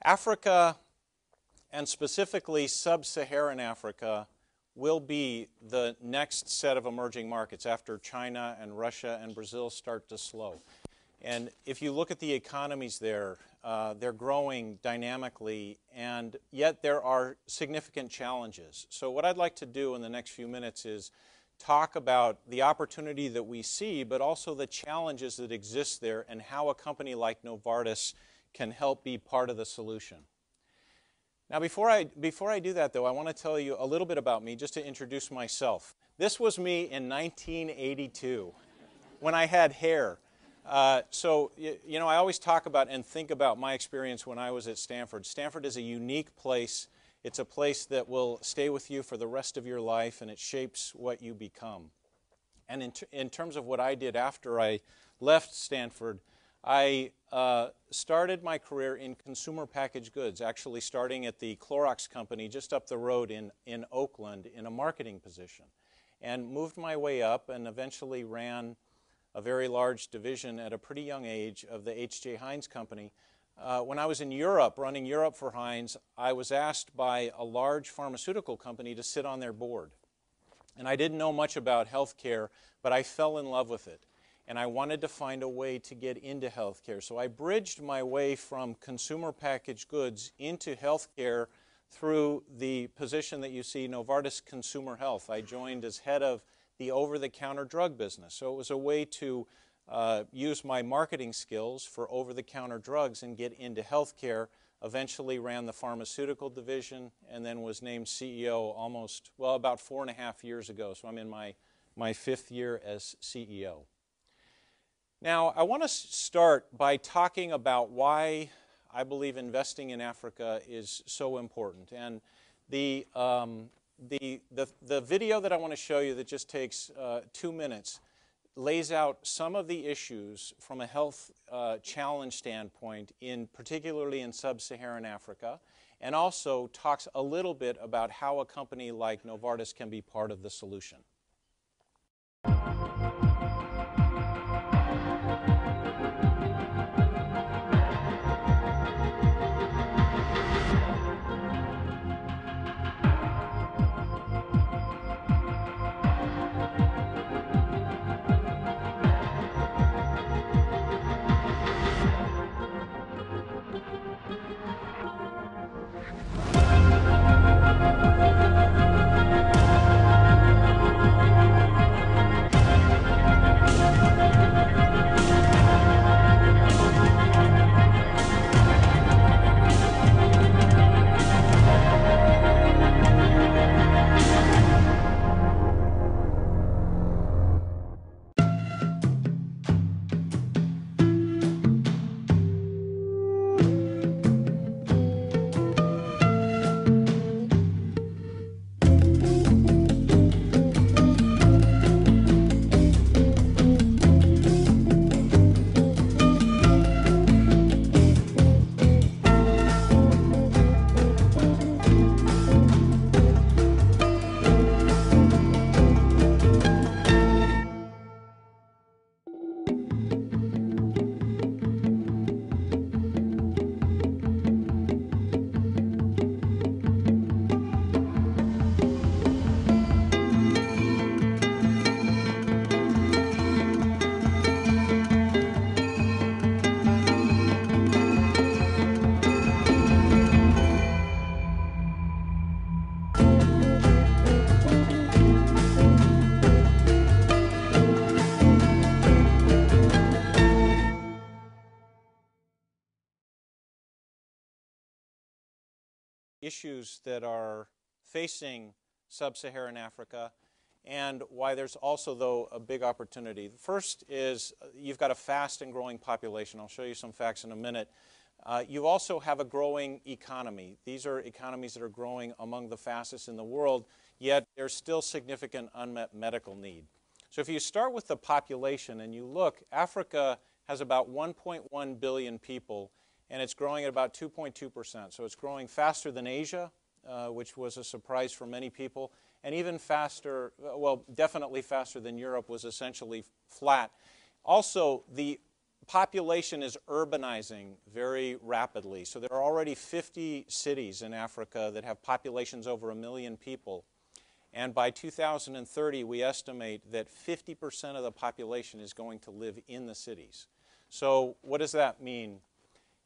Africa, and specifically Sub-Saharan Africa, will be the next set of emerging markets after China and Russia and Brazil start to slow. And if you look at the economies there, they're growing dynamically, and yet there are significant challenges. So what I'd like to do in the next few minutes is talk about the opportunity that we see, but also the challenges that exist there and how a company like Novartis can help be part of the solution. Now, before I do that, though, I want to tell you a little bit about me, just to introduce myself. This was me in 1982, when I had hair. So, you know, I always talk about and think about my experience when I was at Stanford. Stanford is a unique place. It's a place that will stay with you for the rest of your life, and it shapes what you become. And in terms of what I did after I left Stanford, I started my career in consumer packaged goods, actually starting at the Clorox company just up the road in Oakland in a marketing position, and moved my way up and eventually ran a very large division at a pretty young age of the H.J. Heinz company. When I was in Europe, running Europe for Heinz, I was asked by a large pharmaceutical company to sit on their board. And I didn't know much about healthcare, but I fell in love with it. And I wanted to find a way to get into healthcare. So I bridged my way from consumer packaged goods into healthcare through the position that you see, Novartis Consumer Health. I joined as head of the over-the-counter drug business. So it was a way to use my marketing skills for over-the-counter drugs and get into healthcare. Eventually ran the pharmaceutical division and then was named CEO about 4.5 years ago. So I'm in my fifth year as CEO. Now, I want to start by talking about why I believe investing in Africa is so important. And the video that I want to show you that just takes 2 minutes lays out some of the issues from a health challenge standpoint, particularly in Sub-Saharan Africa, and also talks a little bit about how a company like Novartis can be part of the solution. Issues that are facing Sub-Saharan Africa and why there's also, though, a big opportunity. The first is you've got a fast and growing population. I'll show you some facts in a minute. You also have a growing economy. These are economies that are growing among the fastest in the world, yet there's still significant unmet medical need. So if you start with the population and you look, Africa has about 1.1 billion people, and it's growing at about 2.2%. So it's growing faster than Asia, which was a surprise for many people, and even faster, well, definitely faster than Europe, was essentially flat. Also, the population is urbanizing very rapidly. So there are already 50 cities in Africa that have populations over 1 million people. And by 2030, we estimate that 50% of the population is going to live in the cities. So what does that mean?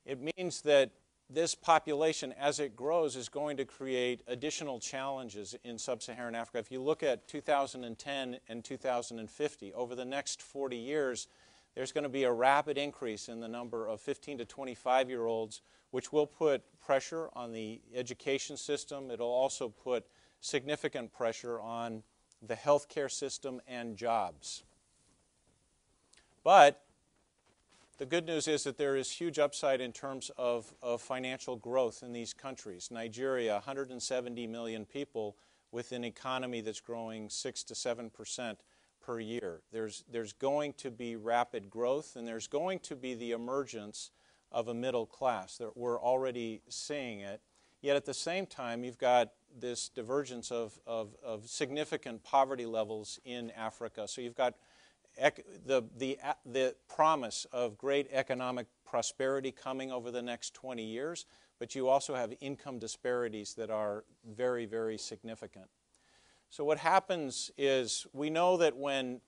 It means that this population, as it grows, is going to create additional challenges in Sub-Saharan Africa. If you look at 2010 and 2050, over the next 40 years, there's going to be a rapid increase in the number of 15 to 25-year-olds, which will put pressure on the education system. It'll also put significant pressure on the healthcare system and jobs. But the good news is that there is huge upside in terms of financial growth in these countries. Nigeria, 170 million people with an economy that's growing 6 to 7% per year. There's going to be rapid growth, and there's going to be the emergence of a middle class. We're already seeing it. Yet at the same time, you've got this divergence of significant poverty levels in Africa. So you've got the promise of great economic prosperity coming over the next 20 years, but you also have income disparities that are very, very significant. So what happens is we know that when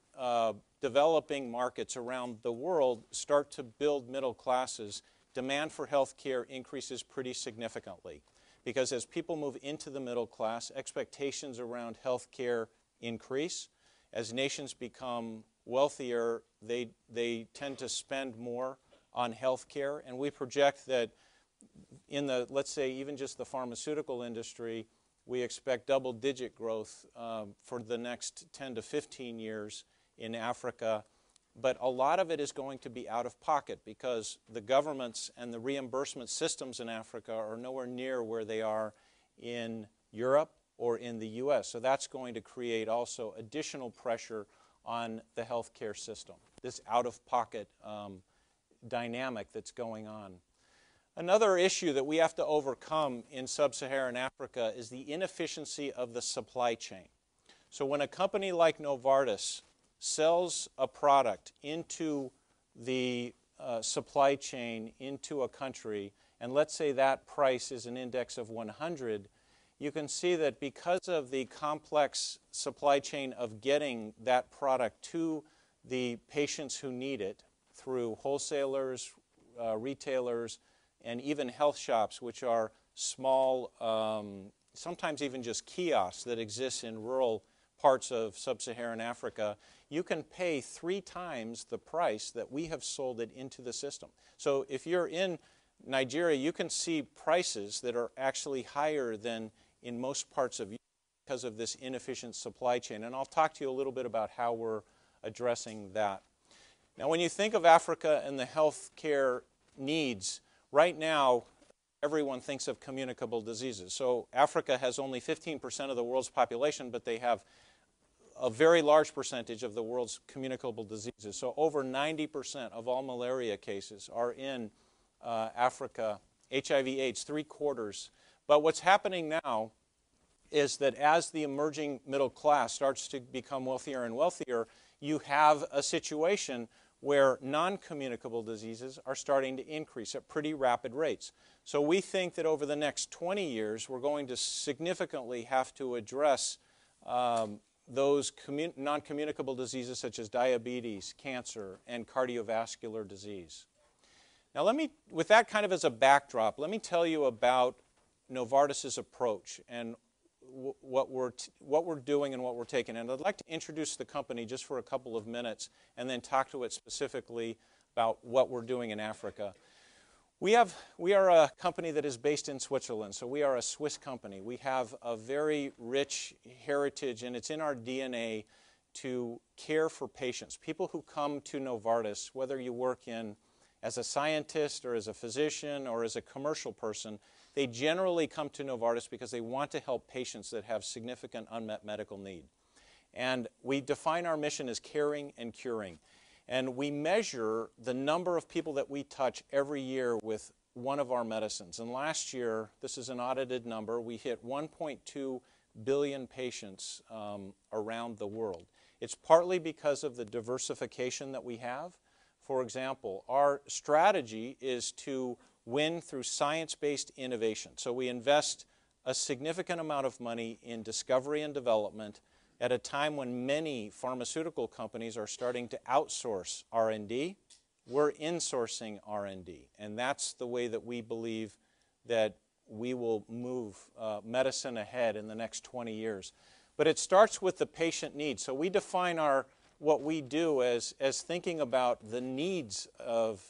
developing markets around the world start to build middle classes, demand for health care increases pretty significantly. Because as people move into the middle class, expectations around health care increase. As nations become wealthier, they tend to spend more on health care. And we project that in the, let's say, even just the pharmaceutical industry, we expect double-digit growth for the next 10 to 15 years in Africa. But a lot of it is going to be out of pocket because the governments and the reimbursement systems in Africa are nowhere near where they are in Europe or in the U.S. So that's going to create also additional pressure on the healthcare system, this out-of-pocket dynamic that's going on. Another issue that we have to overcome in Sub-Saharan Africa is the inefficiency of the supply chain. So when a company like Novartis sells a product into the supply chain into a country, and let's say that price is an index of 100, you can see that because of the complex supply chain of getting that product to the patients who need it through wholesalers, retailers, and even health shops, which are small, sometimes even just kiosks that exist in rural parts of Sub-Saharan Africa, you can pay 3 times the price that we have sold it into the system. So if you're in Nigeria, you can see prices that are actually higher than in most parts of Europe because of this inefficient supply chain. And I'll talk to you a little bit about how we're addressing that. Now, when you think of Africa and the health care needs, right now, everyone thinks of communicable diseases. So Africa has only 15% of the world's population, but they have a very large percentage of the world's communicable diseases. So over 90% of all malaria cases are in Africa. HIV/AIDS, 3/4. But what's happening now is that as the emerging middle class starts to become wealthier and wealthier, you have a situation where non-communicable diseases are starting to increase at pretty rapid rates. So we think that over the next 20 years, we're going to significantly have to address those non-communicable diseases such as diabetes, cancer, and cardiovascular disease. Now with that kind of as a backdrop, let me tell you about Novartis's approach and what we're doing and what we're taking. And I'd like to introduce the company just for a couple of minutes and then talk to it specifically about what we're doing in Africa. We are a company that is based in Switzerland, so we are a Swiss company. We have a very rich heritage, and it's in our DNA to care for patients. People who come to Novartis, whether you work in as a scientist or as a physician or as a commercial person, they generally come to Novartis because they want to help patients that have significant unmet medical need. And we define our mission as caring and curing. And we measure the number of people that we touch every year with one of our medicines. And last year, this is an audited number, we hit 1.2 billion patients around the world. It's partly because of the diversification that we have for example, our strategy is to win through science-based innovation. So we invest a significant amount of money in discovery and development at a time when many pharmaceutical companies are starting to outsource R&D. We're insourcing R&D, and that's the way that we believe that we will move medicine ahead in the next 20 years. But it starts with the patient needs. So we define what we do as thinking about the needs of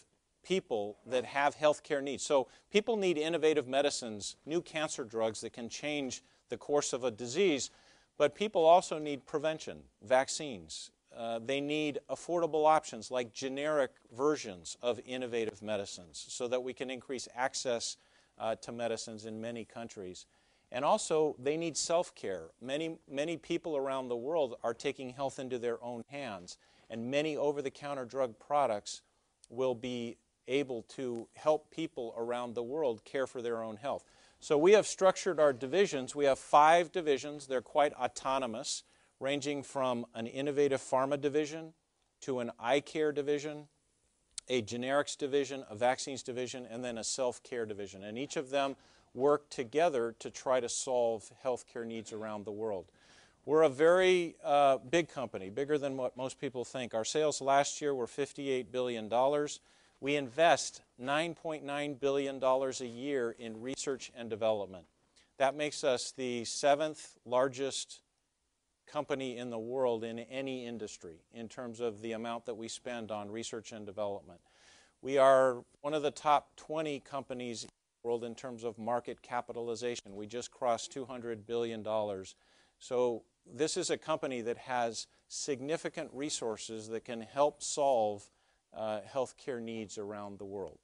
people that have healthcare needs. So people need innovative medicines, new cancer drugs that can change the course of a disease, but people also need prevention, vaccines. They need affordable options like generic versions of innovative medicines so that we can increase access to medicines in many countries. And also, they need self-care. Many people around the world are taking health into their own hands, and many over-the-counter drug products will be able to help people around the world care for their own health. So we have structured our divisions. We have 5 divisions. They're quite autonomous, ranging from an innovative pharma division to an eye care division, a generics division, a vaccines division, and then a self-care division. And each of them work together to try to solve healthcare needs around the world. We're a very big company, bigger than what most people think. Our sales last year were $58 billion. We invest $9.9 billion a year in research and development. That makes us the 7th largest company in the world in any industry in terms of the amount that we spend on research and development. We are one of the top 20 companies in the world in terms of market capitalization. We just crossed $200 billion. So this is a company that has significant resources that can help solve healthcare needs around the world.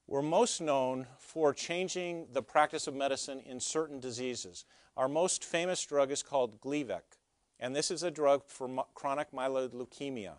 We're most known for changing the practice of medicine in certain diseases. Our most famous drug is called Gleevec, and this is a drug for chronic myeloid leukemia.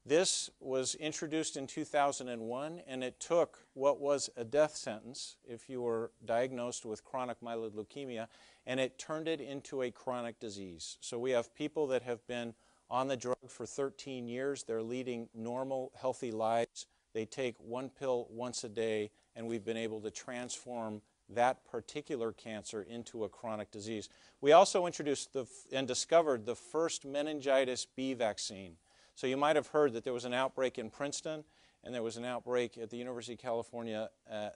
This was introduced in 2001, and it took what was a death sentence if you were diagnosed with chronic myeloid leukemia, and it turned it into a chronic disease. So we have people that have been on the drug for 13 years. They're leading normal, healthy lives. They take one pill once a day, and we've been able to transform that particular cancer into a chronic disease. We also introduced and discovered the first meningitis B vaccine. So you might have heard that there was an outbreak in Princeton, and there was an outbreak at the University of California,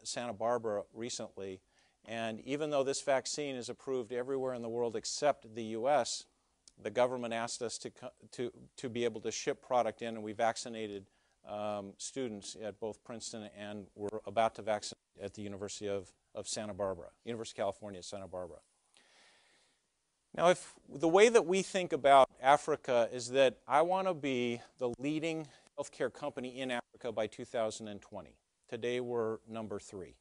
Santa Barbara recently. And even though this vaccine is approved everywhere in the world except the U.S., the government asked us to be able to ship product in, and we vaccinated students at both Princeton, and we're about to vaccinate at the University of Santa Barbara, University of California, Santa Barbara. Now, the way that we think about Africa is that I want to be the leading healthcare company in Africa by 2020. Today, we're number 3.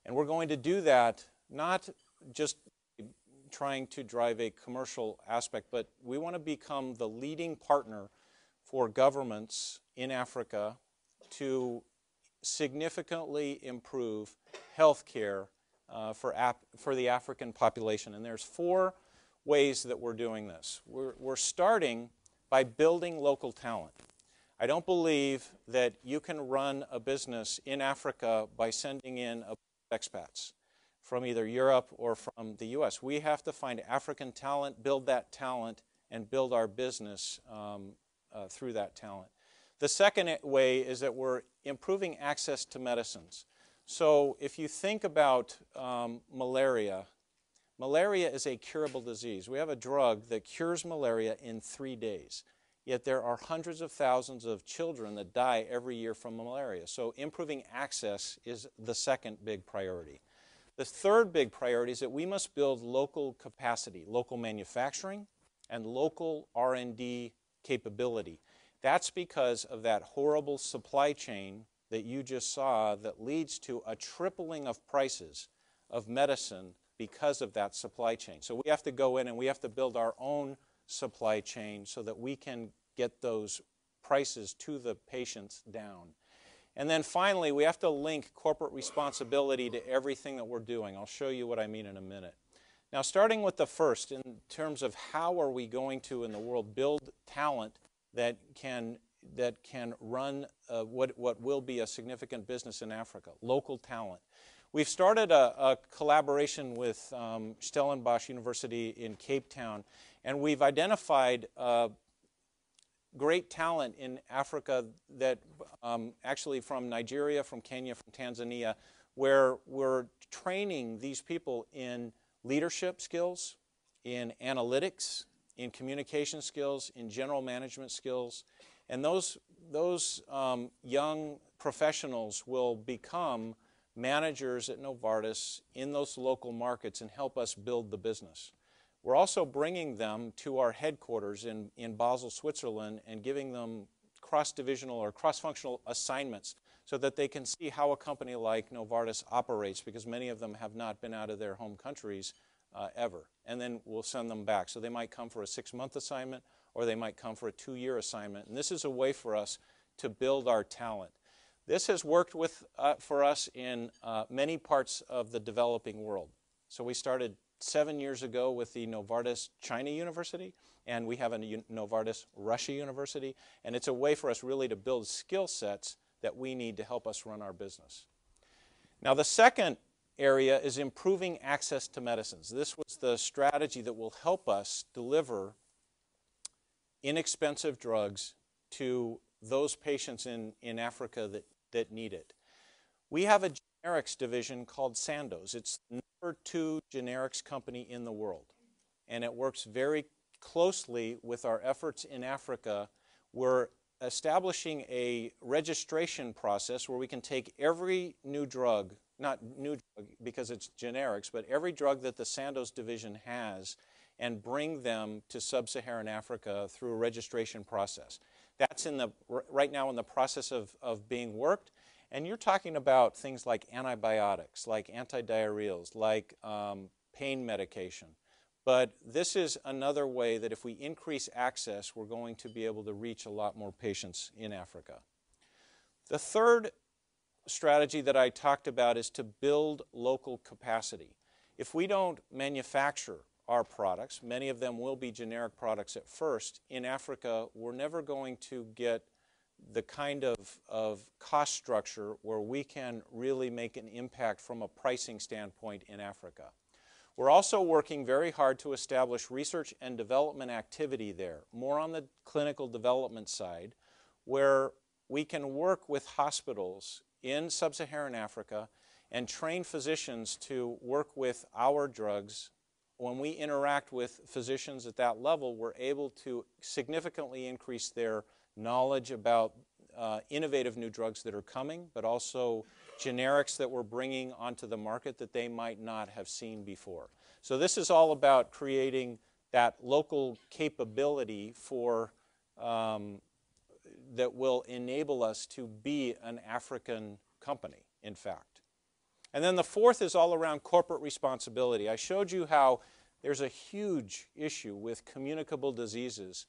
And we're going to do that not just trying to drive a commercial aspect, but we want to become the leading partner for governments in Africa to significantly improve health care for the African population. And there's 4 ways that we're doing this. We're starting by building local talent. I don't believe that you can run a business in Africa by sending in expats from either Europe or from the U.S. We have to find African talent, build that talent, and build our business through that talent. The second way is that we're improving access to medicines. So if you think about malaria, malaria is a curable disease. We have a drug that cures malaria in 3 days. Yet there are hundreds of thousands of children that die every year from malaria. So improving access is the second big priority. The third big priority is that we must build local capacity, local manufacturing, and local R&D capability. That's because of that horrible supply chain that you just saw that leads to a tripling of prices of medicine because of that supply chain. So we have to go in and we have to build our own supply chain so that we can get those prices to the patients down. And then finally, we have to link corporate responsibility to everything that we're doing. I'll show you what I mean in a minute. Now, starting with the first, in terms of how are we going to, in the world, build talent that can that can run what will be a significant business in Africa, local talent. We've started a collaboration with Stellenbosch University in Cape Town, and we've identified great talent in Africa that actually from Nigeria, from Kenya, from Tanzania, where we're training these people in leadership skills, in analytics, in communication skills, in general management skills. And those young professionals will become managers at Novartis in those local markets and help us build the business. We're also bringing them to our headquarters in Basel, Switzerland, and giving them cross-divisional or cross-functional assignments so that they can see how a company like Novartis operates, because many of them have not been out of their home countries ever. And then we'll send them back. So they might come for a 6-month assignment, or they might come for a 2-year assignment. And this is a way for us to build our talent. This has worked for us in many parts of the developing world. So we started 7 years ago with the Novartis China University, and we have a Novartis Russia University, and it's a way for us really to build skill sets that we need to help us run our business. Now, the second area is improving access to medicines. This was the strategy that will help us deliver inexpensive drugs to those patients in Africa that need it. We have a generics division called Sandoz. It's the number 2 generics company in the world, and it works very closely with our efforts in Africa. We're establishing a registration process where we can take every new drug, not new drug because it's generics, but every drug that the Sandoz division has and bring them to Sub-Saharan Africa through a registration process. That's right now in the process of being worked. And you're talking about things like antibiotics, like antidiarrheals, like pain medication. But this is another way that if we increase access, we're going to be able to reach a lot more patients in Africa. The third strategy that I talked about is to build local capacity. If we don't manufacture our products, many of them will be generic products at first, in Africa, we're never going to get the kind of cost structure where we can really make an impact from a pricing standpoint in Africa. We're also working very hard to establish research and development activity there, more on the clinical development side, where we can work with hospitals in Sub-Saharan Africa and train physicians to work with our drugs. When we interact with physicians at that level, we're able to significantly increase their knowledge about innovative new drugs that are coming, but also generics that we're bringing onto the market that they might not have seen before. So this is all about creating that local capability for that will enable us to be an African company, in fact. And then the fourth is all around corporate responsibility. I showed you how there's a huge issue with communicable diseases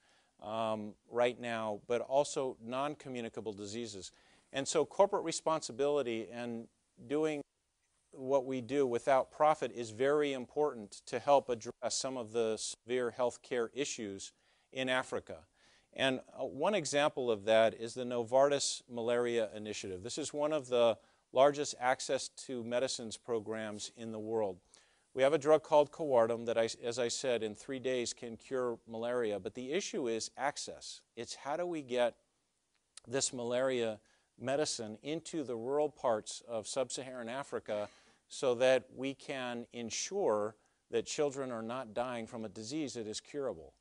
right now, but also non-communicable diseases. And so corporate responsibility and doing what we do without profit is very important to help address some of the severe healthcare issues in Africa. And one example of that is the Novartis Malaria Initiative. This is one of the largest access to medicines programs in the world. We have a drug called Coartem that, as I said, in 3 days can cure malaria. But the issue is access. It's how do we get this malaria medicine into the rural parts of Sub-Saharan Africa so that we can ensure that children are not dying from a disease that is curable.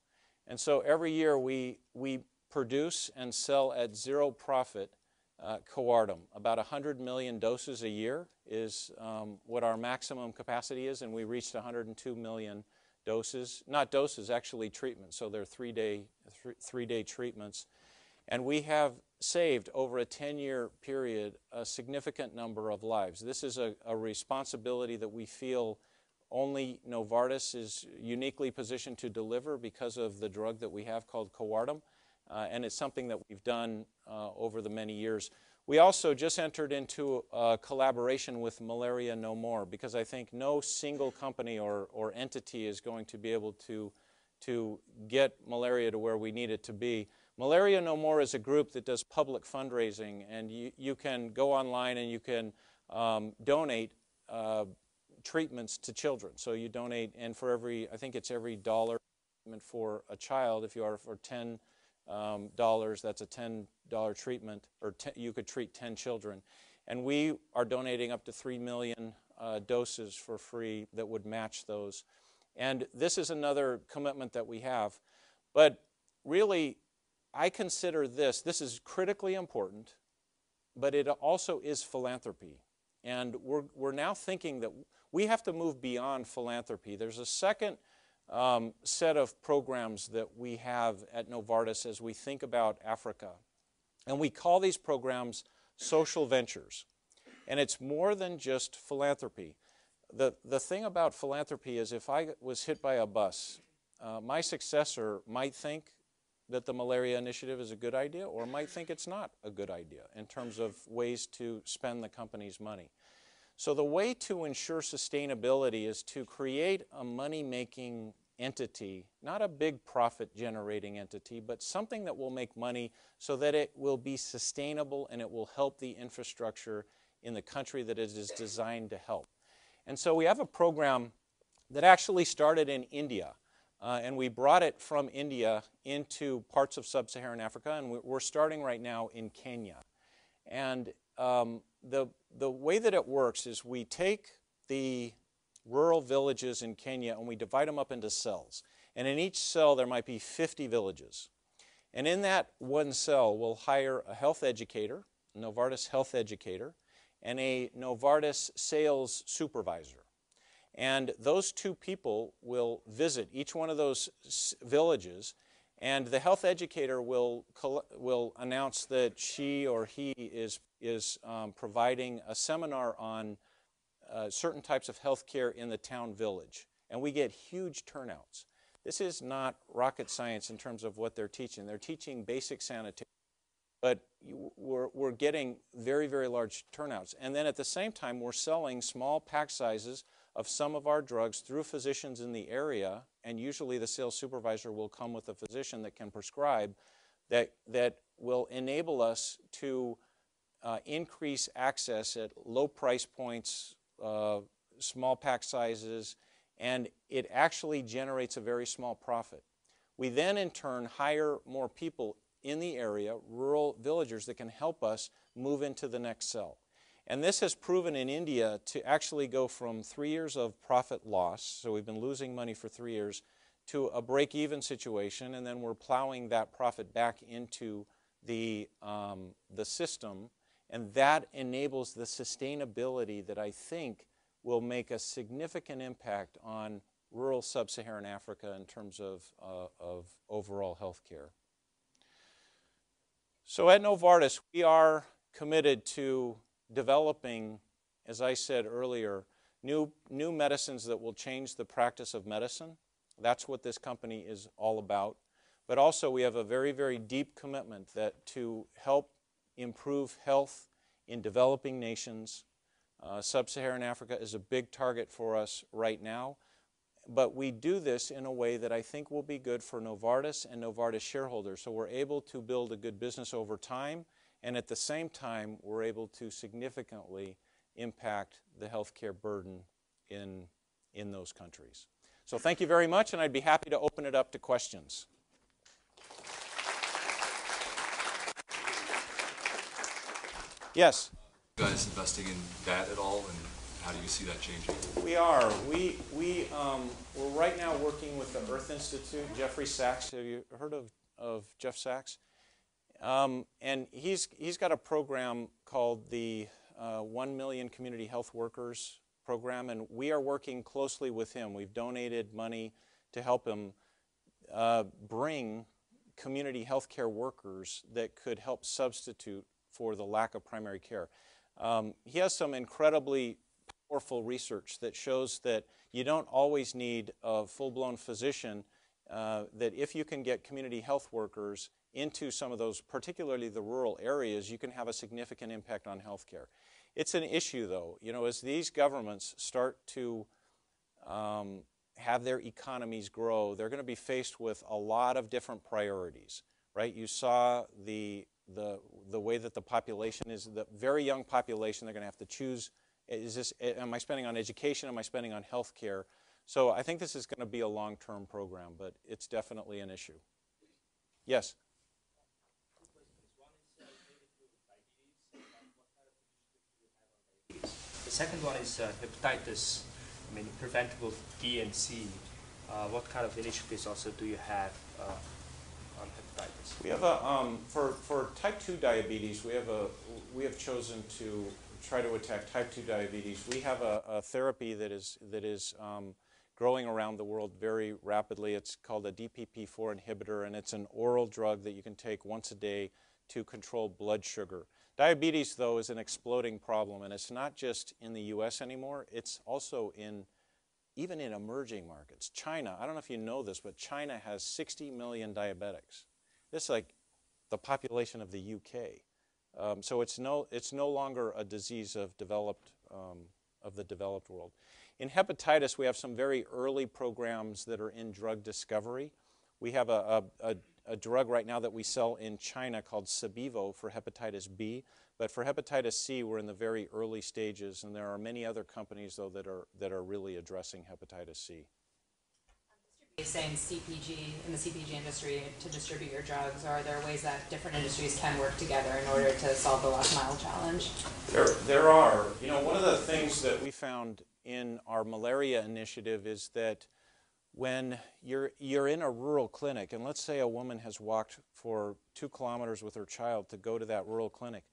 And so every year we produce and sell at zero profit Coartem. About 100 million doses a year is what our maximum capacity is, and we reached 102 million doses. Not doses, actually treatments. So they're three-day treatments. And we have saved over a 10-year period a significant number of lives. This is a responsibility that we feel only Novartis is uniquely positioned to deliver because of the drug that we have called Coartem. And it's something that we've done over the many years. We also just entered into a collaboration with Malaria No More, because I think no single company or entity is going to be able to get malaria to where we need it to be. Malaria No More is a group that does public fundraising, and you can go online and you can donate treatments to children. So you donate, and for every, I think it's every dollar for a child, if you are for $10, that's a $10 treatment, or you could treat 10 children. And we are donating up to 3 million doses for free that would match those. And this is another commitment that we have. But really, I consider this is critically important, but it also is philanthropy. And we're now thinking that we have to move beyond philanthropy. There's a second set of programs that we have at Novartis as we think about Africa. And we call these programs social ventures. And it's more than just philanthropy. The thing about philanthropy is if I was hit by a bus, my successor might think that the malaria initiative is a good idea or might think it's not a good idea in terms of ways to spend the company's money. So the way to ensure sustainability is to create a money-making entity, not a big profit-generating entity, but something that will make money so that it will be sustainable and it will help the infrastructure in the country that it is designed to help. And so we have a program that actually started in India. And we brought it from India into parts of Sub-Saharan Africa, and we're starting right now in Kenya. And the way that it works is we take the rural villages in Kenya and we divide them up into cells. And in each cell there might be 50 villages. And in that one cell we'll hire a health educator, a Novartis health educator, and a Novartis sales supervisor. And those two people will visit each one of those villages, and the health educator will announce that she or he is providing a seminar on certain types of health care in the town village. And we get huge turnouts. This is not rocket science in terms of what they're teaching. They're teaching basic sanitation, but we're getting very, very large turnouts. And then at the same time, we're selling small pack sizes of some of our drugs through physicians in the area, and usually the sales supervisor will come with a physician that can prescribe that will enable us to increase access at low price points, small pack sizes, and it actually generates a very small profit. We then in turn hire more people in the area, rural villagers, that can help us move into the next cell. And this has proven in India to actually go from 3 years of profit loss, so we've been losing money for 3 years, to a break-even situation, and then we're plowing that profit back into the system, and that enables the sustainability that I think will make a significant impact on rural sub-Saharan Africa in terms of overall health care. So at Novartis, we are committed to developing, as I said earlier, new medicines that will change the practice of medicine. That's what this company is all about. But also we have a very, very deep commitment that to help improve health in developing nations. Sub-Saharan Africa is a big target for us right now. But we do this in a way that I think will be good for Novartis and Novartis shareholders. So we're able to build a good business over time, and at the same time, we're able to significantly impact the healthcare burden in those countries. So thank you very much, and I'd be happy to open it up to questions. Yes? Are you guys investing in that at all, and how do you see that changing? We are. We're right now working with the Earth Institute, Jeffrey Sachs. Have you heard of Jeff Sachs? And he's got a program called the 1 Million Community Health Workers program, and we are working closely with him. We've donated money to help him bring community health care workers that could help substitute for the lack of primary care. He has some incredibly powerful research that shows that you don't always need a full-blown physician, that if you can get community health workers into some of those, particularly the rural areas, you can have a significant impact on health care. It's an issue, though. You know, as these governments start to have their economies grow, they're going to be faced with a lot of different priorities. right? You saw the way that the population is, the very young population, they're going to have to choose, am I spending on education, am I spending on health care? So I think this is going to be a long-term program, but it's definitely an issue. Yes? The second one is hepatitis, I mean preventable B and C. What kind of initiatives also do you have on hepatitis? We have for type 2 diabetes, we have chosen to try to attack type 2 diabetes. We have a therapy that is growing around the world very rapidly. It's called a DPP-4 inhibitor, and it's an oral drug that you can take once a day to control blood sugar. Diabetes, though, is an exploding problem, and it's not just in the U.S. anymore. It's also even in emerging markets. China, I don't know if you know this, but China has 60 million diabetics. This is like the population of the U.K. So it's no longer a disease of the developed world. In hepatitis, we have some very early programs that are in drug discovery. We have a drug right now that we sell in China called Sabivo for hepatitis B, but for hepatitis C, we're in the very early stages, and there are many other companies, though, that are really addressing hepatitis C. Saying CPG, in the CPG industry, to distribute your drugs, or are there ways that different industries can work together in order to solve the last mile challenge? There are. You know, one of the things that we found in our malaria initiative is that when you're in a rural clinic, and let's say a woman has walked for 2 kilometers with her child to go to that rural clinic,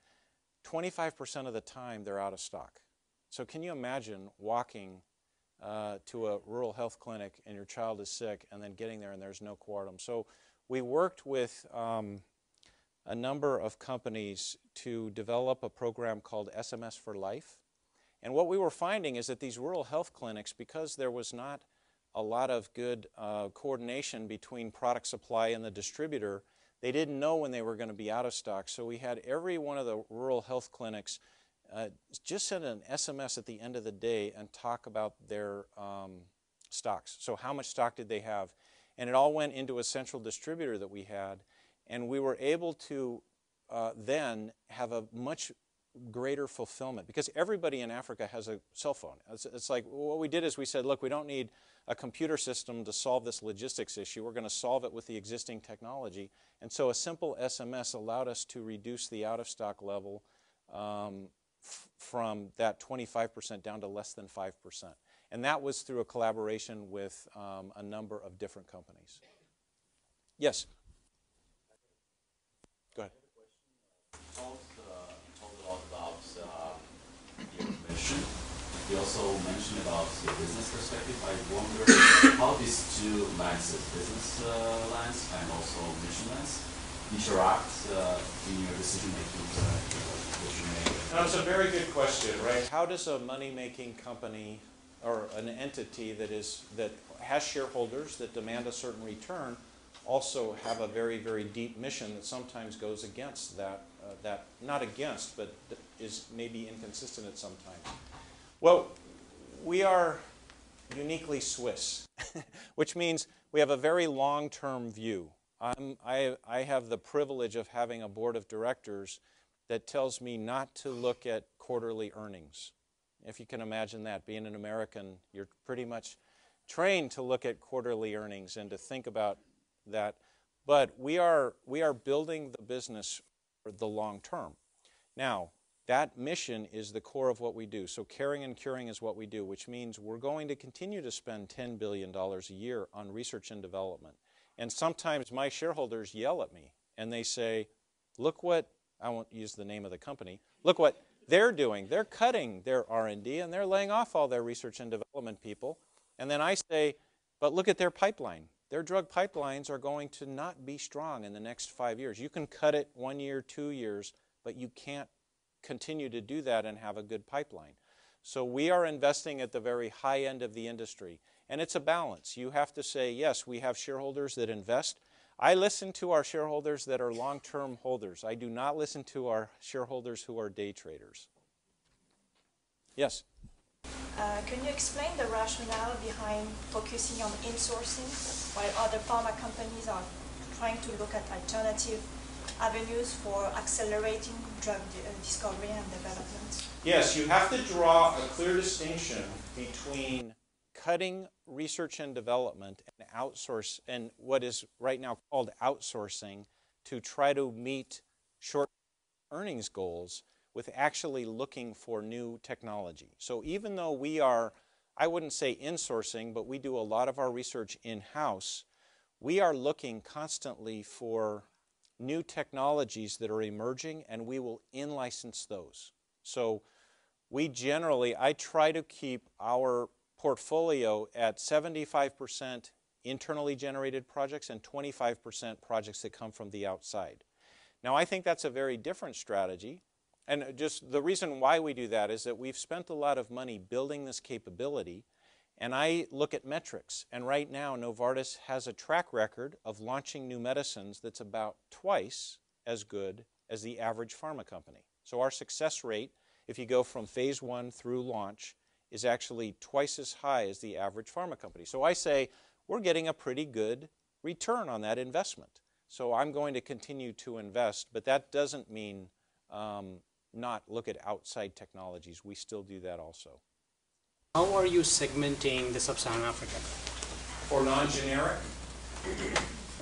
25% of the time they're out of stock. So can you imagine walking to a rural health clinic and your child is sick and then getting there and there's no quartum? So we worked with a number of companies to develop a program called SMS for Life. And what we were finding is that these rural health clinics, because there was not a lot of good coordination between product supply and the distributor, they didn't know when they were going to be out of stock. So we had every one of the rural health clinics just send an SMS at the end of the day and talk about their stocks. So how much stock did they have? And it all went into a central distributor that we had, and we were able to then have a much greater fulfillment, because everybody in Africa has a cell phone. It's like, what we did is we said, look, we don't need a computer system to solve this logistics issue. We're going to solve it with the existing technology. And so a simple SMS allowed us to reduce the out-of-stock level from that 25% down to less than 5%. And that was through a collaboration with a number of different companies. Yes? Go ahead. You talked a lot about your mission. You also mentioned about the business perspective. I wonder how these two lines, business lines and also mission lines, interact in your decision-making that you make. Now, it's a very good question, right? How does a money-making company or an entity that has shareholders that demand a certain return also have a very, very deep mission that sometimes goes against that, not against, but is maybe inconsistent at some times? Well, we are uniquely Swiss, which means we have a very long-term view. I have the privilege of having a board of directors that tells me not to look at quarterly earnings. If you can imagine that, being an American, you're pretty much trained to look at quarterly earnings and to think about that. But we are building the business for the long term. Now, that mission is the core of what we do. So caring and curing is what we do, which means we're going to continue to spend $10 billion a year on research and development. And sometimes my shareholders yell at me and they say, look what, I won't use the name of the company, look what they're doing. They're cutting their R&D and they're laying off all their research and development people. And then I say, but look at their pipeline. Their drug pipelines are going to not be strong in the next 5 years. You can cut it 1 year, 2 years, but you can't continue to do that and have a good pipeline. So we are investing at the very high end of the industry. And it's a balance. You have to say, yes, we have shareholders that invest. I listen to our shareholders that are long-term holders. I do not listen to our shareholders who are day traders. Yes? Can you explain the rationale behind focusing on insourcing while other pharma companies are trying to look at alternative avenues for accelerating drug discovery and development? Yes, you have to draw a clear distinction between cutting research and development and what is right now called outsourcing to try to meet short earnings goals with actually looking for new technology. So even though we are, I wouldn't say insourcing, but we do a lot of our research in-house, we are looking constantly for new technologies that are emerging, and we will in-license those. So I try to keep our portfolio at 75% internally generated projects and 25% projects that come from the outside. Now, I think that's a very different strategy. And just the reason why we do that is that we've spent a lot of money building this capability, and I look at metrics. And right now, Novartis has a track record of launching new medicines that's about twice as good as the average pharma company. So our success rate, if you go from phase 1 through launch, is actually twice as high as the average pharma company. So I say we're getting a pretty good return on that investment. So I'm going to continue to invest, but that doesn't mean not look at outside technologies. We still do that also. How are you segmenting the Sub-Saharan Africa? For non-generic?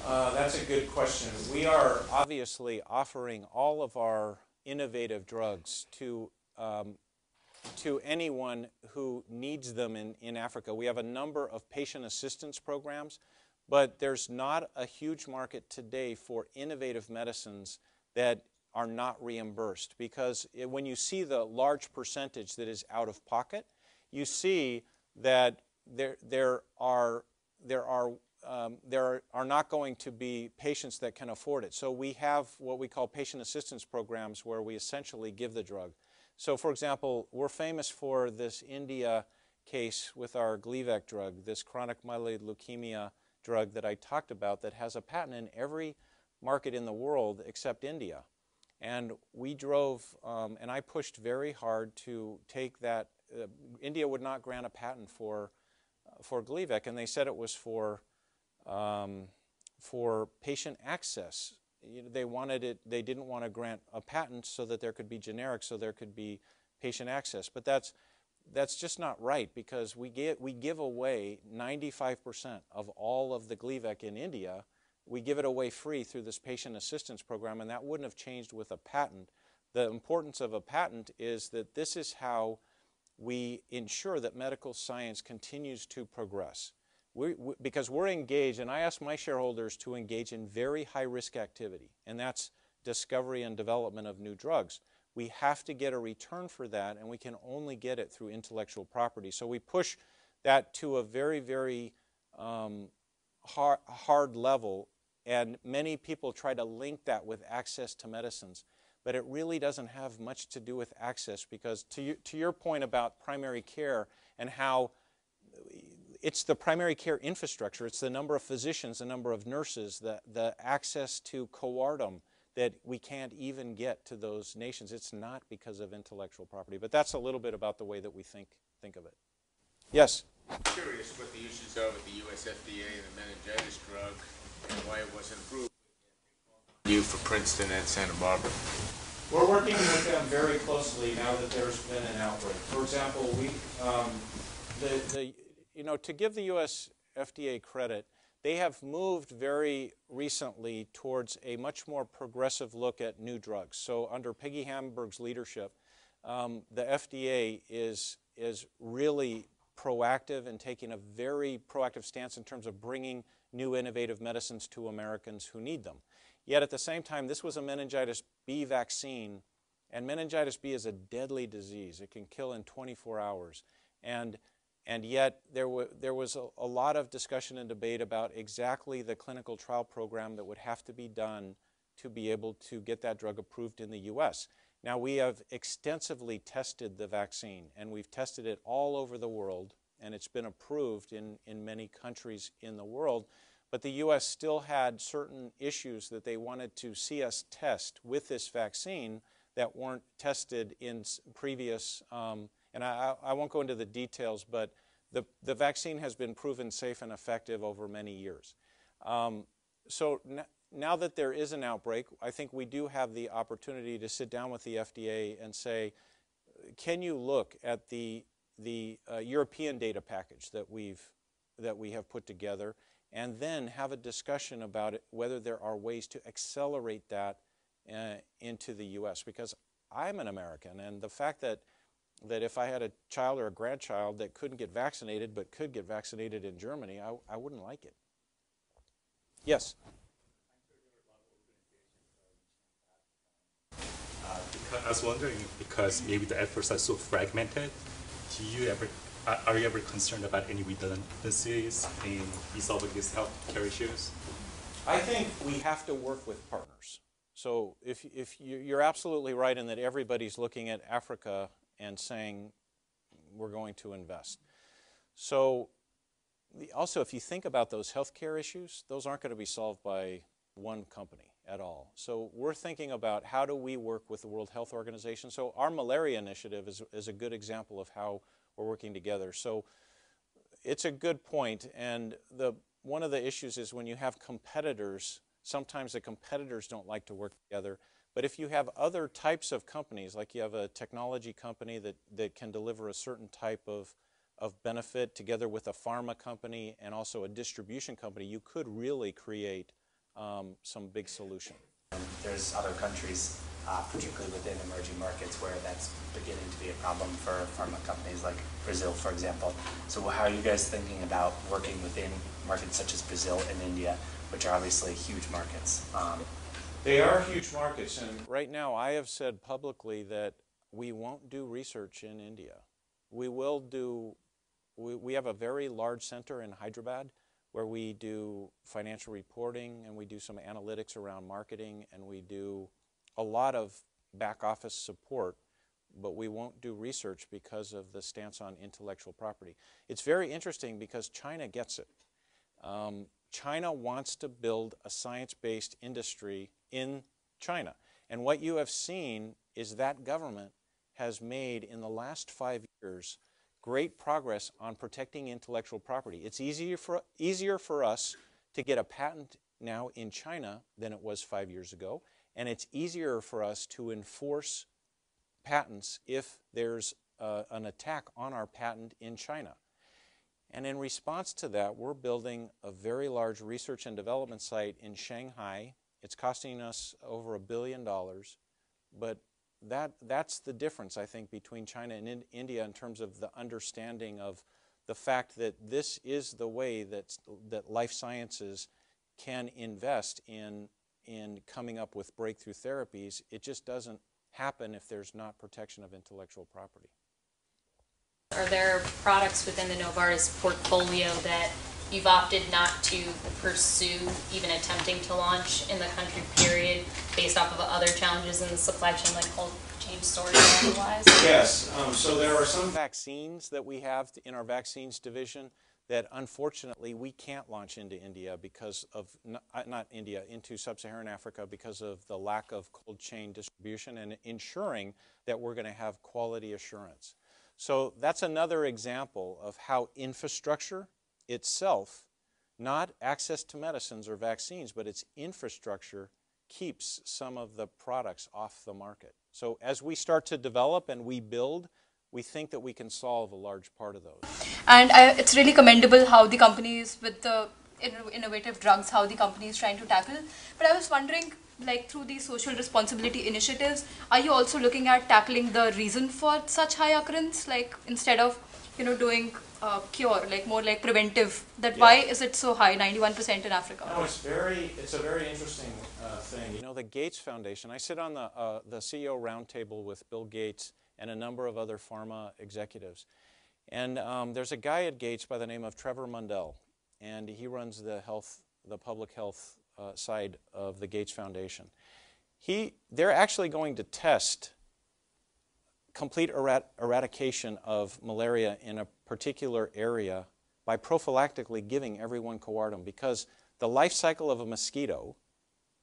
That's a good question. We are obviously offering all of our innovative drugs to anyone who needs them in Africa. We have a number of patient assistance programs, but there's not a huge market today for innovative medicines that are not reimbursed, because when you see the large percentage that is out of pocket, you see that there are not going to be patients that can afford it. So we have what we call patient assistance programs where we essentially give the drug. So for example, we're famous for this India case with our Gleevec drug, this chronic myeloid leukemia drug that I talked about that has a patent in every market in the world except India. And we drove, and I pushed very hard to take that. India would not grant a patent for Gleevec, and they said it was for patient access. They wanted it. They didn't want to grant a patent so that there could be generics, so there could be patient access. But that's just not right, because we give away 95% of all of the Gleevec in India. We give it away free through this patient assistance program, and that wouldn't have changed with a patent. The importance of a patent is that this is how we ensure that medical science continues to progress. Because we're engaged, and I ask my shareholders to engage in very high-risk activity, and that's discovery and development of new drugs. We have to get a return for that, and we can only get it through intellectual property. So we push that to a very, very hard level, and many people try to link that with access to medicines. But it really doesn't have much to do with access, because to your point about primary care and how it's the primary care infrastructure, it's the number of physicians, the number of nurses, the access to coartem that we can't even get to those nations. It's not because of intellectual property. But that's a little bit about the way that we think of it. Yes? I'm curious what the issues are with the US FDA and the meningitis drug and why it wasn't approved. You for Princeton and Santa Barbara. We're working with them very closely now that there's been an outbreak. For example, to give the US FDA credit, they have moved very recently towards a much more progressive look at new drugs. So under Peggy Hamburg's leadership, the FDA is really proactive and taking a very proactive stance in terms of bringing new innovative medicines to Americans who need them. Yet at the same time, this was a meningitis B vaccine, and meningitis B is a deadly disease. It can kill in 24 hours. And yet there was a lot of discussion and debate about exactly the clinical trial program that would have to be done to be able to get that drug approved in the US. Now, we have extensively tested the vaccine, and we've tested it all over the world, and it's been approved in many countries in the world. But the US still had certain issues that they wanted to see us test with this vaccine that weren't tested in previous, and I won't go into the details, but the vaccine has been proven safe and effective over many years. So now that there is an outbreak, I think we do have the opportunity to sit down with the FDA and say, can you look at the European data package that we have put together, and then have a discussion about it, whether there are ways to accelerate that into the U.S. Because I'm an American, and the fact that if I had a child or a grandchild that couldn't get vaccinated but could get vaccinated in Germany, I wouldn't like it. Yes? Because I was wondering, because maybe the efforts are so fragmented, are you ever concerned about any redundancies in resolving these healthcare issues? I think we have to work with partners. So if you're absolutely right in that everybody's looking at Africa and saying we're going to invest. So also, if you think about those healthcare issues, those aren't going to be solved by one company at all. So we're thinking about how do we work with the World Health Organization. So our malaria initiative is a good example of how we're working together. So it's a good point, and one of the issues is when you have competitors, sometimes the competitors don't like to work together. But if you have other types of companies, like you have a technology company that can deliver a certain type of benefit together with a pharma company and also a distribution company, you could really create some big solution. There's other countries, particularly within emerging markets, where that's beginning to be a problem for pharma companies like Brazil, for example. So how are you guys thinking about working within markets such as Brazil and India, which are obviously huge markets? They are huge markets, and right now I have said publicly that we won't do research in India. We will do, we have a very large center in Hyderabad where we do financial reporting and we do some analytics around marketing and we do a lot of back office support, but we won't do research because of the stance on intellectual property. It's very interesting because China gets it. China wants to build a science-based industry in China. And what you have seen is that government has made, in the last 5 years, great progress on protecting intellectual property. It's easier for us to get a patent now in China than it was 5 years ago, and it's easier for us to enforce patents if there's an attack on our patent in China. And in response to that, we're building a very large research and development site in Shanghai. It's costing us over $1 billion, but that's the difference, I think, between China and India in terms of the understanding of the fact that this is the way that life sciences can invest in coming up with breakthrough therapies. It just doesn't happen if there's not protection of intellectual property. Are there products within the Novartis portfolio that you've opted not to pursue, even attempting to launch in the country, period, based off of other challenges in the supply chain, like cold chain storage or otherwise? Yes. So there are some vaccines that we have in our vaccines division that unfortunately we can't launch into India because of, not India, into Sub-Saharan Africa because of the lack of cold chain distribution and ensuring that we're going to have quality assurance. So that's another example of how infrastructure itself, not access to medicines or vaccines, but its infrastructure keeps some of the products off the market. So as we start to develop and we build, we think that we can solve a large part of those. And it's really commendable how the company is with the innovative drugs, how the company is trying to tackle. But I was wondering, like through these social responsibility initiatives, are you also looking at tackling the reason for such high occurrence? Like instead of, doing cure, like more like preventive, that yes. Why is it so high, 91% in Africa? No, it's a very interesting thing. The Gates Foundation, I sit on the CEO roundtable with Bill Gates and a number of other pharma executives. And there's a guy at Gates by the name of Trevor Mundell, and he runs the public health side of the Gates Foundation. They're actually going to test complete eradication of malaria in a particular area by prophylactically giving everyone coartem, because the life cycle of a mosquito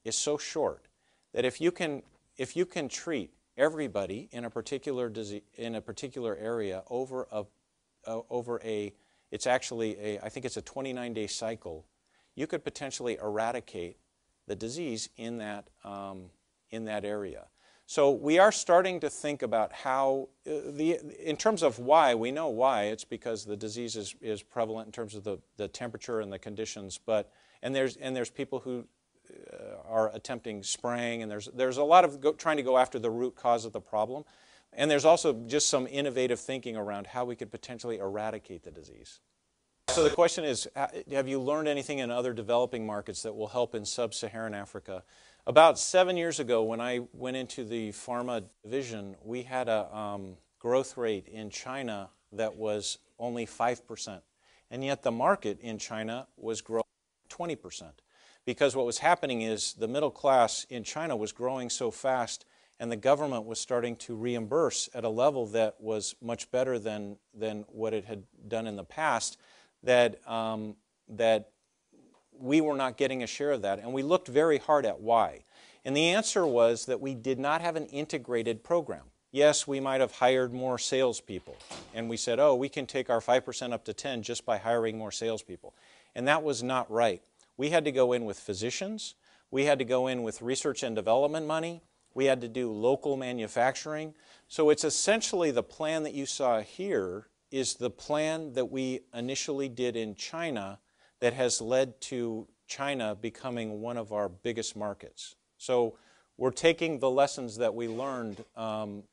is so short that if you can treat everybody in a particular area over it's actually I think it's a 29-day cycle, you could potentially eradicate the disease in that area. So we are starting to think about how, in terms of why, we know why. It's because the disease is prevalent in terms of the temperature and the conditions. And there's people who are attempting spraying, and there's a lot of trying to go after the root cause of the problem. And there's also just some innovative thinking around how we could potentially eradicate the disease. So the question is, have you learned anything in other developing markets that will help in Sub-Saharan Africa? About 7 years ago, when I went into the pharma division, we had a growth rate in China that was only 5%. And yet the market in China was growing 20%. Because what was happening is the middle class in China was growing so fast, and the government was starting to reimburse at a level that was much better than what it had done in the past, that we were not getting a share of that. And we looked very hard at why. And the answer was that we did not have an integrated program. Yes, we might have hired more salespeople. And we said, oh, we can take our 5% up to 10 just by hiring more salespeople. And that was not right. We had to go in with physicians. We had to go in with research and development money. We had to do local manufacturing. So it's essentially the plan that you saw here is the plan that we initially did in China that has led to China becoming one of our biggest markets. So we're taking the lessons that we learned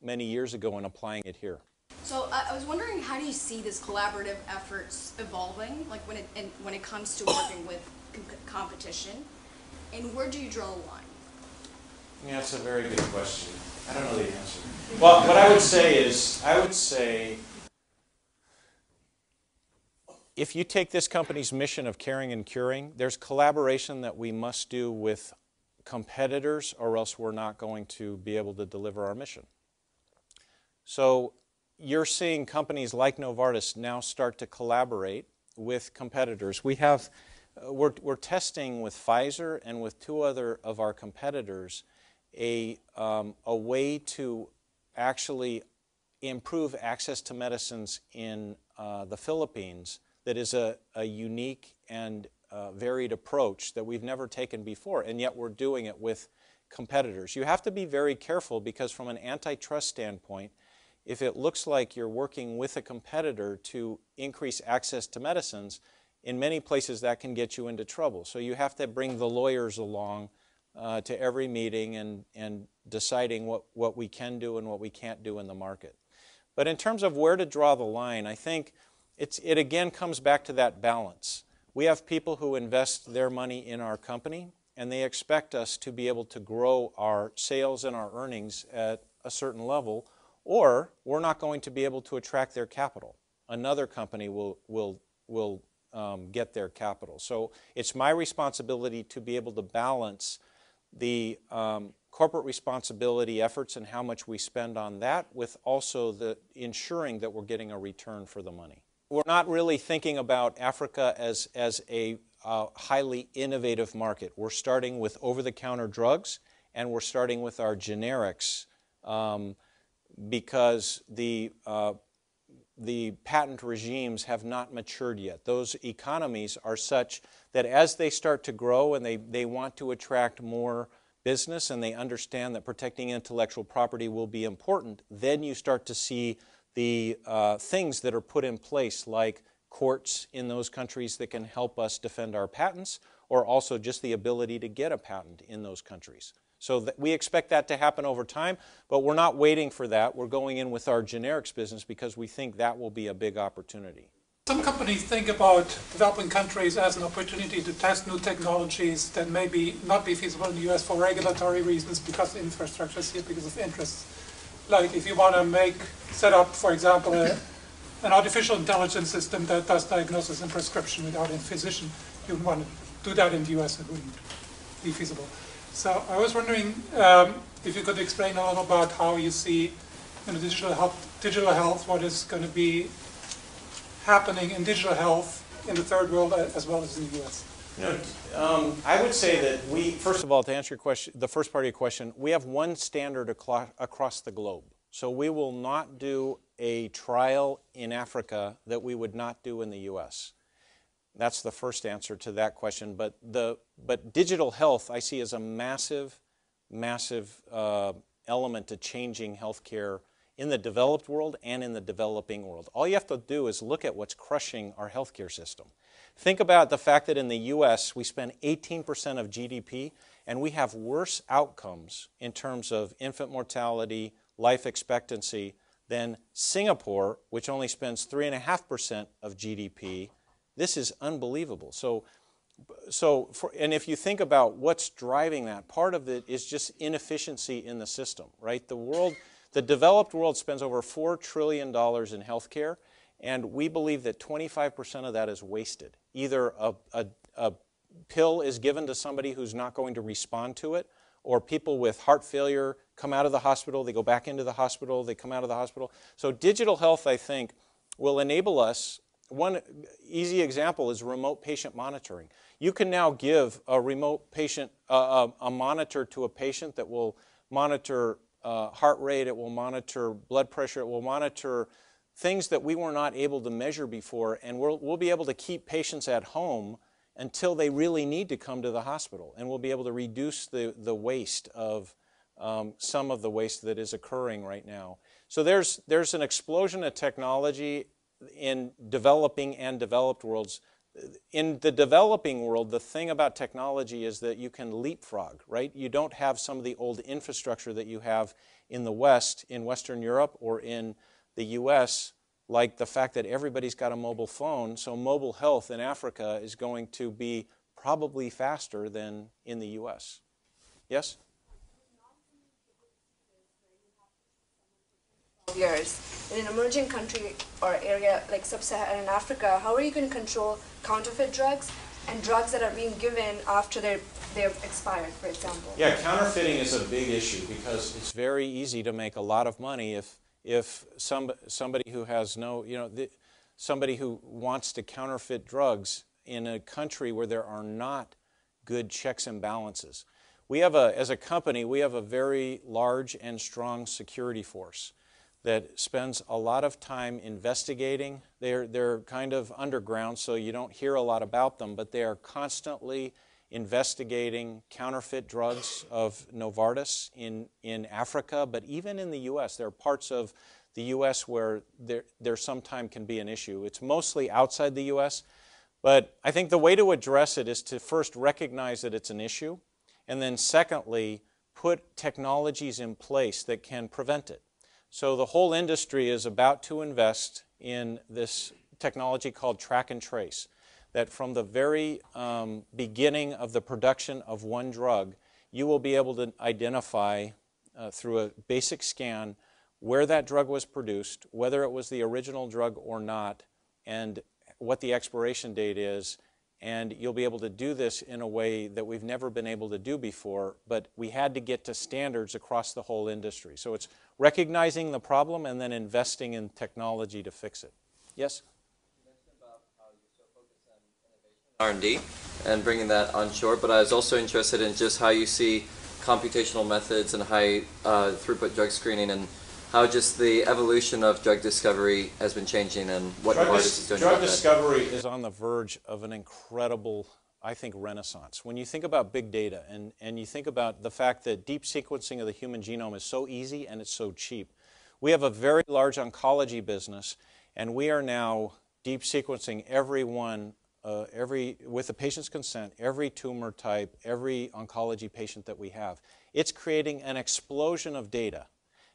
many years ago and applying it here. So I was wondering, how do you see this collaborative efforts evolving, like when it comes to working with competition, and where do you draw the line? Yeah, that's a very good question. I don't know the answer. Well, what I would say is, if you take this company's mission of caring and curing, there's collaboration that we must do with competitors, or else we're not going to be able to deliver our mission. So you're seeing companies like Novartis now start to collaborate with competitors. We're testing with Pfizer and with 2 other of our competitors a way to actually improve access to medicines in the Philippines that is a unique and varied approach that we've never taken before, and yet we're doing it with competitors. You have to be very careful, because from an antitrust standpoint, if it looks like you're working with a competitor to increase access to medicines, in many places that can get you into trouble. So you have to bring the lawyers along to every meeting and deciding what we can do and what we can't do in the market. But in terms of where to draw the line, I think it again comes back to that balance. We have people who invest their money in our company, and they expect us to be able to grow our sales and our earnings at a certain level, or we're not going to be able to attract their capital. Another company will get their capital. So it's my responsibility to be able to balance the corporate responsibility efforts and how much we spend on that with also the ensuring that we're getting a return for the money. We're not really thinking about Africa as a highly innovative market. We're starting with over-the-counter drugs, and we're starting with our generics because the patent regimes have not matured yet. Those economies are such that as they start to grow and they want to attract more business, and they understand that protecting intellectual property will be important, then you start to see the things that are put in place, like courts in those countries that can help us defend our patents, or also just the ability to get a patent in those countries. So we expect that to happen over time, but we're not waiting for that. We're going in with our generics business because we think that will be a big opportunity. Some companies think about developing countries as an opportunity to test new technologies that maybe not be feasible in the US for regulatory reasons, because of infrastructure is here, because of interests. Like if you want to set up, for example, an artificial intelligence system that does diagnosis and prescription without a physician, you would want to do that in the US, it wouldn't be feasible. So I was wondering if you could explain a little about how you see digital health, what is going to be happening in digital health in the third world as well as in the US. I would say that first of all, to answer your question, the first part of your question, we have one standard across the globe. So we will not do a trial in Africa that we would not do in the US. That's the first answer to that question. But digital health I see as a massive element to changing healthcare in the developed world and in the developing world. All you have to do is look at what's crushing our healthcare system. Think about the fact that in the U.S. we spend 18% of GDP and we have worse outcomes in terms of infant mortality, life expectancy than Singapore, which only spends 3.5% of GDP. This is unbelievable. And if you think about what's driving that, part of it is just inefficiency in the system, right? The developed world spends over $4 trillion in healthcare, and we believe that 25% of that is wasted. Either a pill is given to somebody who's not going to respond to it, or people with heart failure come out of the hospital, they go back into the hospital, they come out of the hospital. So digital health, I think, will enable us. One easy example is remote patient monitoring. You can now give a remote patient, a monitor to a patient that will monitor heart rate, it will monitor blood pressure, it will monitor things that we were not able to measure before, and we'll be able to keep patients at home until they really need to come to the hospital, and we'll be able to reduce the waste of some of the waste that is occurring right now. So there's an explosion of technology in developing and developed worlds. In the developing world, the thing about technology is that you can leapfrog, right? You don't have some of the old infrastructure that you have in the West, in Western Europe, or in the U.S., like the fact that everybody's got a mobile phone. So mobile health in Africa is going to be probably faster than in the U.S. Yes? Years. In an emerging country or area like Sub-Saharan Africa, how are you going to control counterfeit drugs and drugs that are being given after they've expired, for example? Yeah, counterfeiting is a big issue because it's very easy to make a lot of money if somebody who has no, somebody who wants to counterfeit drugs in a country where there are not good checks and balances. As a company, we have a very large and strong security force that spends a lot of time investigating. They're kind of underground, so you don't hear a lot about them, but they are constantly investigating counterfeit drugs of Novartis in Africa, but even in the U.S. There are parts of the U.S. where there sometime can be an issue. It's mostly outside the U.S., but I think the way to address it is to first recognize that it's an issue, and then secondly, put technologies in place that can prevent it. So the whole industry is about to invest in this technology called track and trace, that from the very beginning of the production of one drug, you will be able to identify through a basic scan where that drug was produced, whether it was the original drug or not, and what the expiration date is. And you'll be able to do this in a way that we've never been able to do before, but we had to get to standards across the whole industry. So it's recognizing the problem and then investing in technology to fix it. Yes? You mentioned about how you're so focused on innovation, R&D, and bringing that onshore, but I was also interested in just how you see computational methods and high throughput drug screening and how just the evolution of drug discovery has been changing and what Novartis is doing about that. Drug discovery is on the verge of an incredible, I think, renaissance. When you think about big data and you think about the fact that deep sequencing of the human genome is so easy and it's so cheap, we have a very large oncology business, and we are now deep sequencing with the patient's consent, every tumor type, every oncology patient that we have. It's creating an explosion of data.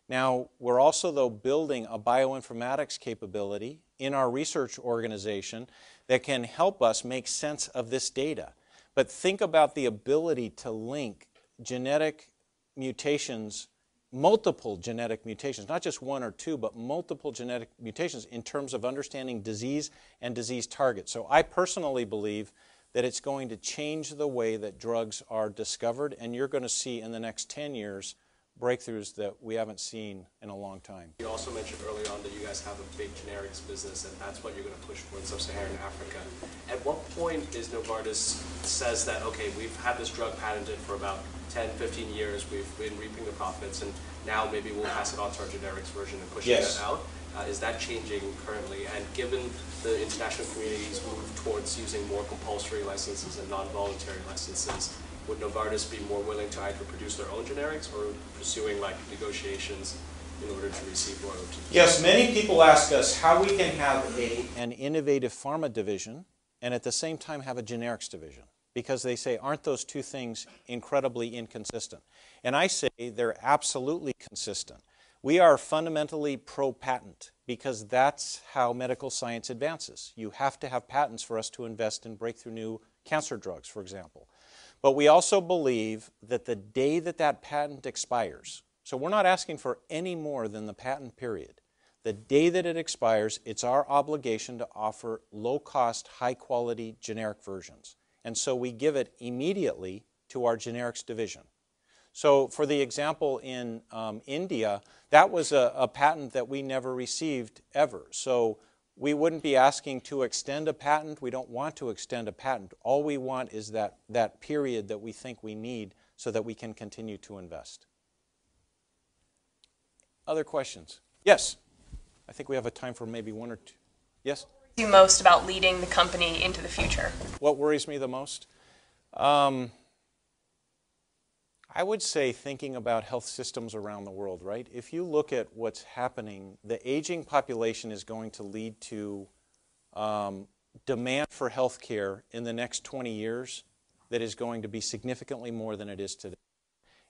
Now, we're also, though, building a bioinformatics capability in our research organization that can help us make sense of this data. But think about the ability to link genetic mutations, multiple genetic mutations, not just one or two, but multiple genetic mutations in terms of understanding disease and disease targets. So I personally believe that it's going to change the way that drugs are discovered, and you're going to see in the next 10 years breakthroughs that we haven't seen in a long time. You also mentioned earlier on that you guys have a big generics business, and that's what you're going to push for in Sub-Saharan Africa. At what point is Novartis says that, okay, we've had this drug patented for about 10, 15 years, we've been reaping the profits, and now maybe we'll pass it on to our generics version and pushing that out? Is that changing currently? And given the international community's move towards using more compulsory licenses and non-voluntary licenses, would Novartis be more willing to either produce their own generics or pursuing like negotiations in order to receive royalties? Yes, many people ask us how we can have an innovative pharma division and at the same time have a generics division, because they say, aren't those two things incredibly inconsistent? And I say they're absolutely consistent. We are fundamentally pro-patent because that's how medical science advances. You have to have patents for us to invest in breakthrough new cancer drugs, for example. But we also believe that the day that that patent expires, so we're not asking for any more than the patent period. The day that it expires, it's our obligation to offer low-cost, high-quality generic versions. And so we give it immediately to our generics division. So for the example in India, that was a patent that we never received ever. So we wouldn't be asking to extend a patent. We don't want to extend a patent. All we want is that period that we think we need so that we can continue to invest. Other questions? Yes. I think we have a time for maybe one or two. Yes? What worries you most about leading the company into the future? What worries me the most? I would say thinking about health systems around the world, right? If you look at what's happening, the aging population is going to lead to demand for health care in the next 20 years that is going to be significantly more than it is today.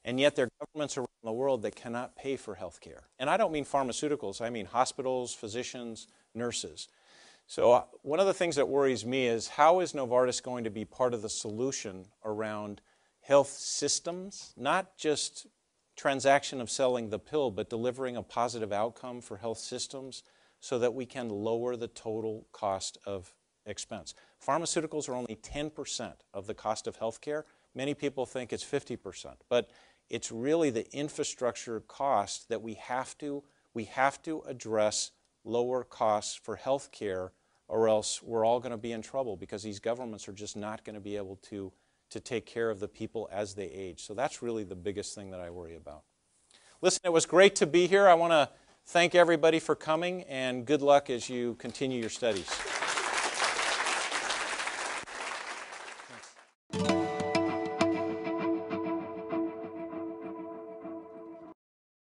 And yet there are governments around the world that cannot pay for health care. And I don't mean pharmaceuticals, I mean hospitals, physicians, nurses. So one of the things that worries me is how is Novartis going to be part of the solution around health systems, not just transaction of selling the pill, but delivering a positive outcome for health systems so that we can lower the total cost of expense. Pharmaceuticals are only 10% of the cost of health care. Many people think it's 50%, but it's really the infrastructure cost that we have to address lower costs for health care, or else we're all going to be in trouble because these governments are just not going to be able to take care of the people as they age. So that's really the biggest thing that I worry about. Listen, it was great to be here. I want to thank everybody for coming, and good luck as you continue your studies.